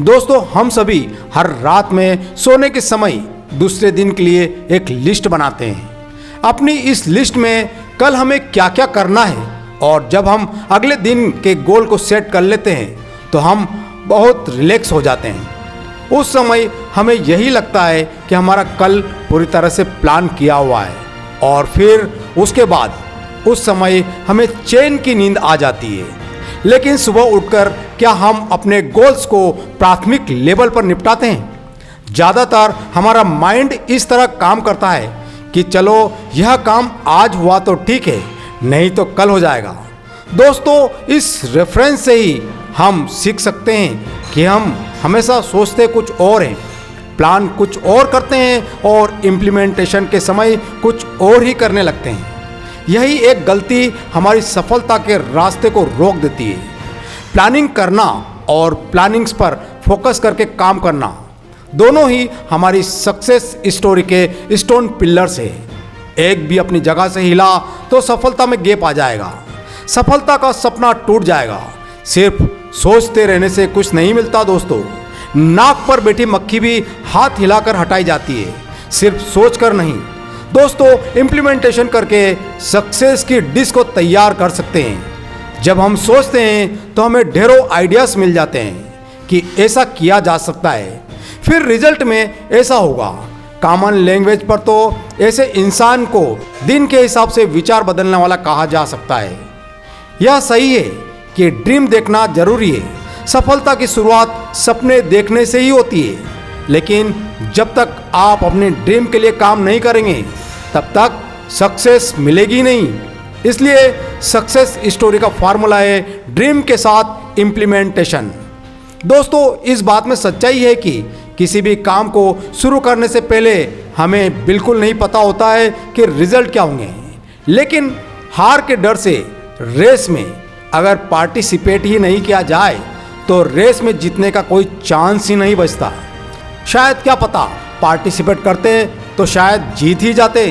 दोस्तों, हम सभी हर रात में सोने के समय दूसरे दिन के लिए एक लिस्ट बनाते हैं। अपनी इस लिस्ट में कल हमें क्या क्या करना है, और जब हम अगले दिन के गोल को सेट कर लेते हैं तो हम बहुत रिलैक्स हो जाते हैं। उस समय हमें यही लगता है कि हमारा कल पूरी तरह से प्लान किया हुआ है, और फिर उसके बाद उस समय हमें चैन की नींद आ जाती है। लेकिन सुबह उठकर क्या हम अपने गोल्स को प्राथमिक लेवल पर निपटाते हैं? ज़्यादातर हमारा माइंड इस तरह काम करता है कि चलो यह काम आज हुआ तो ठीक है, नहीं तो कल हो जाएगा। दोस्तों, इस रेफरेंस से ही हम सीख सकते हैं कि हम हमेशा सोचते कुछ और हैं, प्लान कुछ और करते हैं और इम्प्लीमेंटेशन के समय कुछ और ही करने लगते हैं। यही एक गलती हमारी सफलता के रास्ते को रोक देती है। प्लानिंग करना और प्लानिंग्स पर फोकस करके काम करना दोनों ही हमारी सक्सेस स्टोरी के स्टोन पिलर्स है। एक भी अपनी जगह से हिला तो सफलता में गैप आ जाएगा, सफलता का सपना टूट जाएगा। सिर्फ सोचते रहने से कुछ नहीं मिलता दोस्तों। नाक पर बैठी मक्खी भी हाथ हिलाकर हटाई जाती है, सिर्फ सोचकर नहीं। दोस्तों, इम्प्लीमेंटेशन करके सक्सेस की डिश को तैयार कर सकते हैं। जब हम सोचते हैं तो हमें ढेरों आइडियाज़ मिल जाते हैं कि ऐसा किया जा सकता है, फिर रिजल्ट में ऐसा होगा। कॉमन लैंग्वेज पर तो ऐसे इंसान को दिन के हिसाब से विचार बदलने वाला कहा जा सकता है। यह सही है कि ड्रीम देखना जरूरी है। सफलता की शुरुआत सपने देखने से ही होती है, लेकिन जब तक आप अपने ड्रीम के लिए काम नहीं करेंगे तब तक सक्सेस मिलेगी नहीं। इसलिए सक्सेस स्टोरी का फॉर्मूला है ड्रीम के साथ इम्प्लीमेंटेशन। दोस्तों, इस बात में सच्चाई है कि किसी भी काम को शुरू करने से पहले हमें बिल्कुल नहीं पता होता है कि रिजल्ट क्या होंगे, लेकिन हार के डर से रेस में अगर पार्टिसिपेट ही नहीं किया जाए तो रेस में जीतने का कोई चांस ही नहीं बचता। शायद क्या पता पार्टिसिपेट करते तो शायद जीत ही जाते।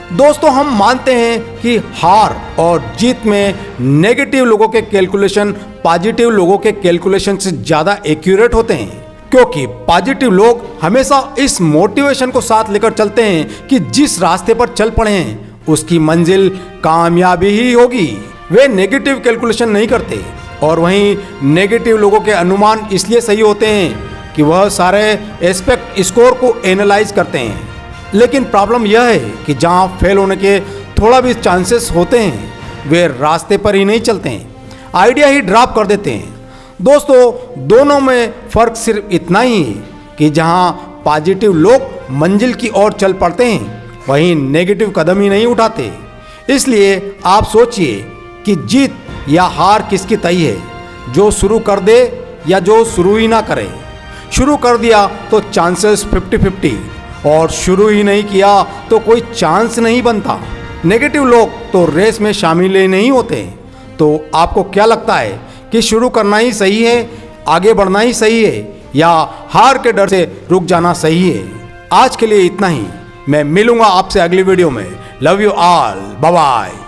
दोस्तों, हम मानते हैं कि हार और जीत में नेगेटिव लोगों के कैलकुलेशन पॉजिटिव लोगों के कैलकुलेशन से ज़्यादा एक्यूरेट होते हैं, क्योंकि पॉजिटिव लोग हमेशा इस मोटिवेशन को साथ लेकर चलते हैं कि जिस रास्ते पर चल पड़े हैं उसकी मंजिल कामयाबी ही होगी। वे नेगेटिव कैलकुलेशन नहीं करते, और वहीं नेगेटिव लोगों के अनुमान इसलिए सही होते हैं कि वह सारे एस्पेक्ट स्कोर को एनालाइज करते हैं। लेकिन प्रॉब्लम यह है कि जहां फेल होने के थोड़ा भी चांसेस होते हैं वे रास्ते पर ही नहीं चलते हैं, आइडिया ही ड्रॉप कर देते हैं। दोस्तों, दोनों में फ़र्क सिर्फ इतना ही है कि जहां पॉजिटिव लोग मंजिल की ओर चल पड़ते हैं वहीं नेगेटिव कदम ही नहीं उठाते। इसलिए आप सोचिए कि जीत या हार किसकी तय है, जो शुरू कर दे या जो शुरू ही ना करे। शुरू कर दिया तो चांसेस 50-50, और शुरू ही नहीं किया तो कोई चांस नहीं बनता। नेगेटिव लोग तो रेस में शामिल ही नहीं होते। तो आपको क्या लगता है कि शुरू करना ही सही है, आगे बढ़ना ही सही है, या हार के डर से रुक जाना सही है? आज के लिए इतना ही। मैं मिलूंगा आपसे अगली वीडियो में। Love you all, bye bye.